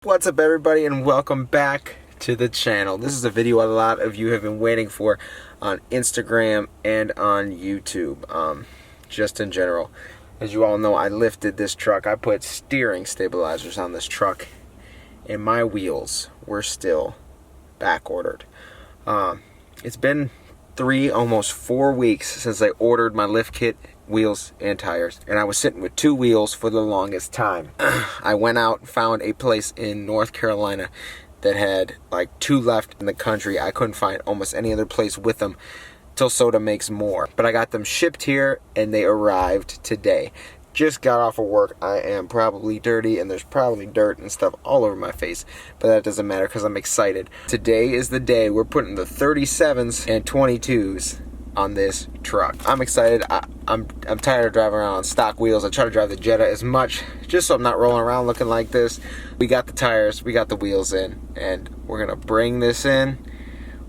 What's up everybody, and welcome back to the channel. This is a video a lot of you have been waiting for on Instagram and on YouTube, just in general. As you all know, I lifted this truck. I put steering stabilizers on this truck and my wheels were still back ordered. It's been 3, almost 4 weeks since I ordered my lift kit, wheels, and tires, and I was sitting with 2 wheels for the longest time. I went out and found a place in North Carolina that had like 2 left in the country. I couldn't find almost any other place with them till Sota makes more, but I got them shipped here and they arrived today. Just got off of work. I am probably dirty and there's probably dirt and stuff all over my face, but that doesn't matter because I'm excited. Today is the day we're putting the 37s and 22s on this truck. I'm excited. I'm tired of driving around on stock wheels. I try to drive the Jetta as much just so I'm not rolling around looking like this. We got the tires, we got the wheels in, and we're gonna bring this in.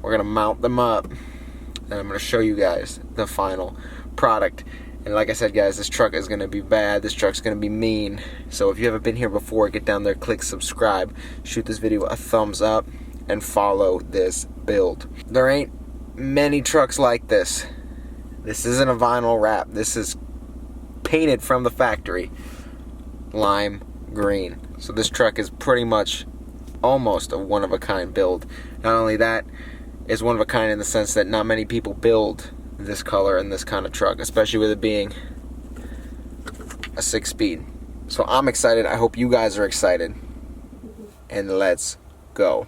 We're gonna mount them up, and I'm gonna show you guys the final product. And like I said, guys, this truck is gonna be bad. This truck's gonna be mean. So if you haven't been here before, get down there, click subscribe, shoot this video a thumbs up, and follow this build. There ain't many trucks like this. This isn't a vinyl wrap. This is painted from the factory lime green. So this truck is pretty much almost a one-of-a-kind build. Not only that, it's one of a kind in the sense that not many people build this color and this kind of truck, especially with it being a 6-speed. So I'm excited. I hope you guys are excited. And let's go.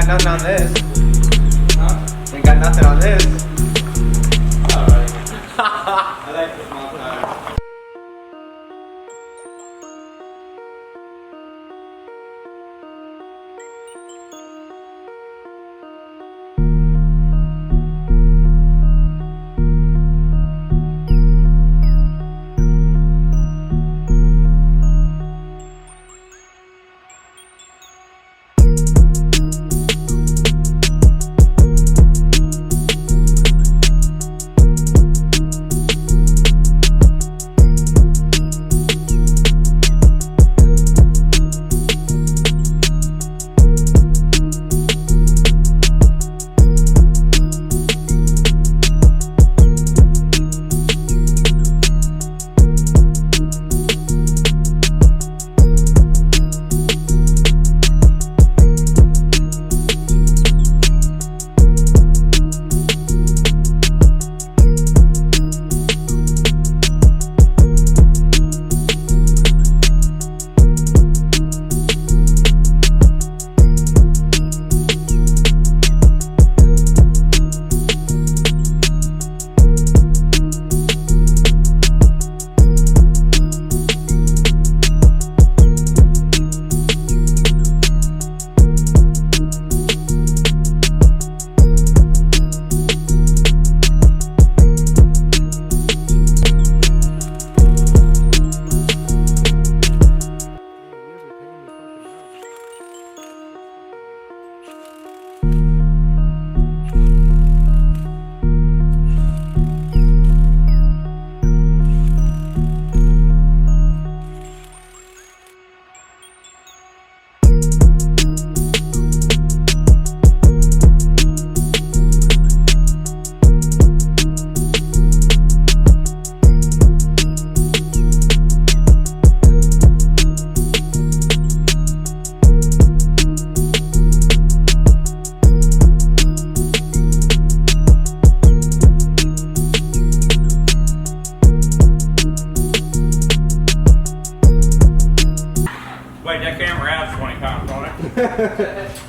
Nothing on this. Huh? Ain't got nothing on this. Alright. I like the small tire.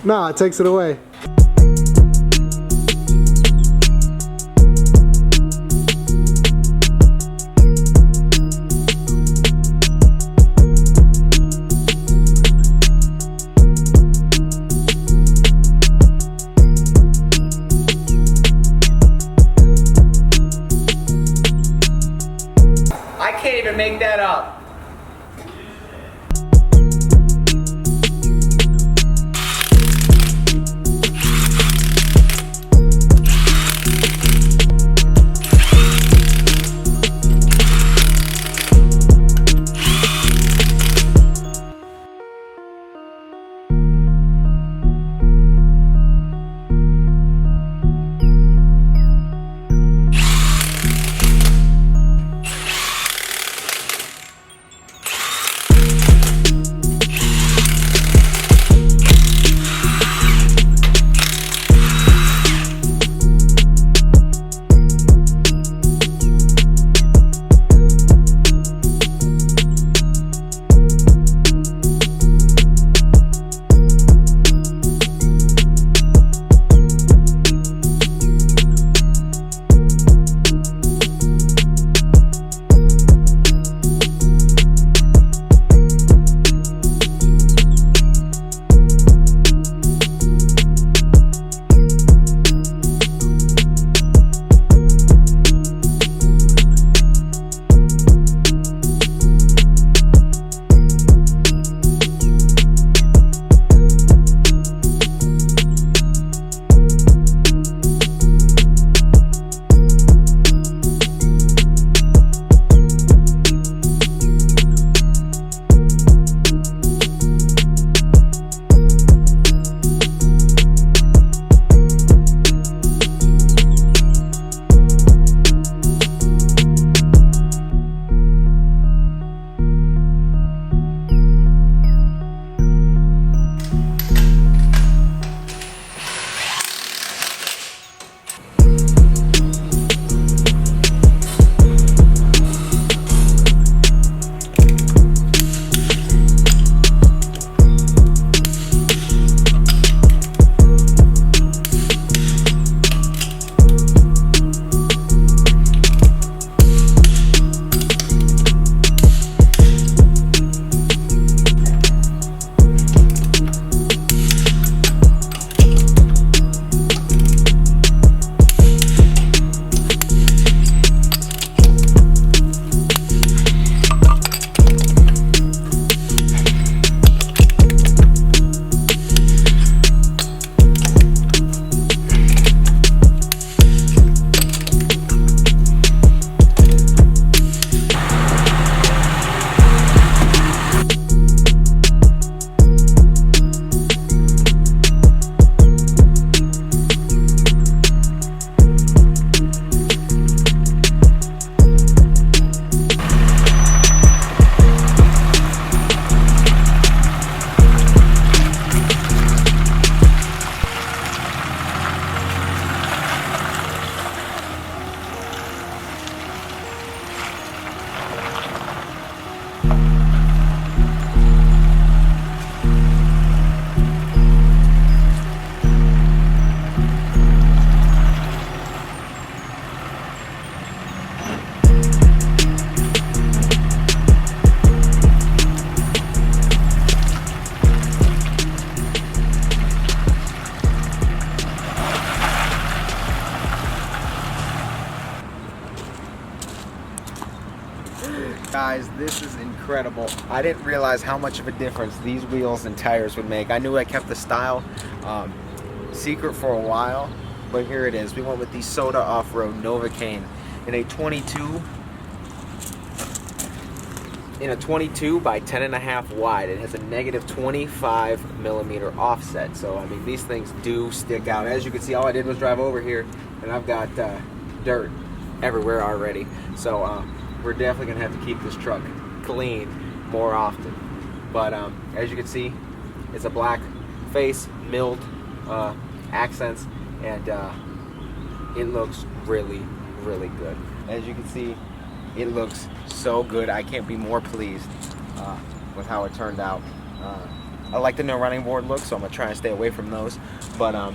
No, it takes it away. I can't even make that up. Guys, this is incredible. I didn't realize how much of a difference these wheels and tires would make. I knew I kept the style secret for a while, but here it is. We went with the Sota off-road novakane in a 22 by 10.5 wide. It has a negative 25 millimeter offset. So I mean, these things do stick out. As you can see, all I did was drive over here, and I've got dirt everywhere already. So we're definitely gonna have to keep this truck clean more often. But as you can see, it's a black face, milled accents, and it looks really, really good. As you can see, it looks so good. I can't be more pleased with how it turned out. I like the no running board look, so I'm gonna try and stay away from those. But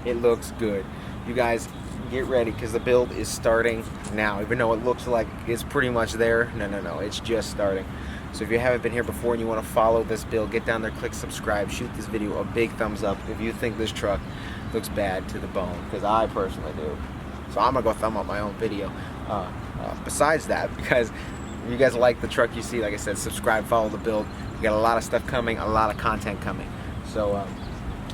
it looks good. You guys get ready, because the build is starting now. Even though it looks like it's pretty much there, no, it's just starting. So if you haven't been here before and you want to follow this build, get down there, click subscribe, shoot this video a big thumbs up if you think this truck looks bad to the bone, because I personally do. So I'm gonna go thumb up my own video. Besides that, because if you guys like the truck you see, like I said, subscribe, follow the build. We got a lot of stuff coming, a lot of content coming. So I'm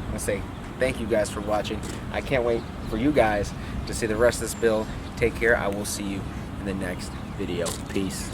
gonna say thank you guys for watching. I can't wait for you guys to see the rest of this build. Take care. I will see you in the next video. Peace.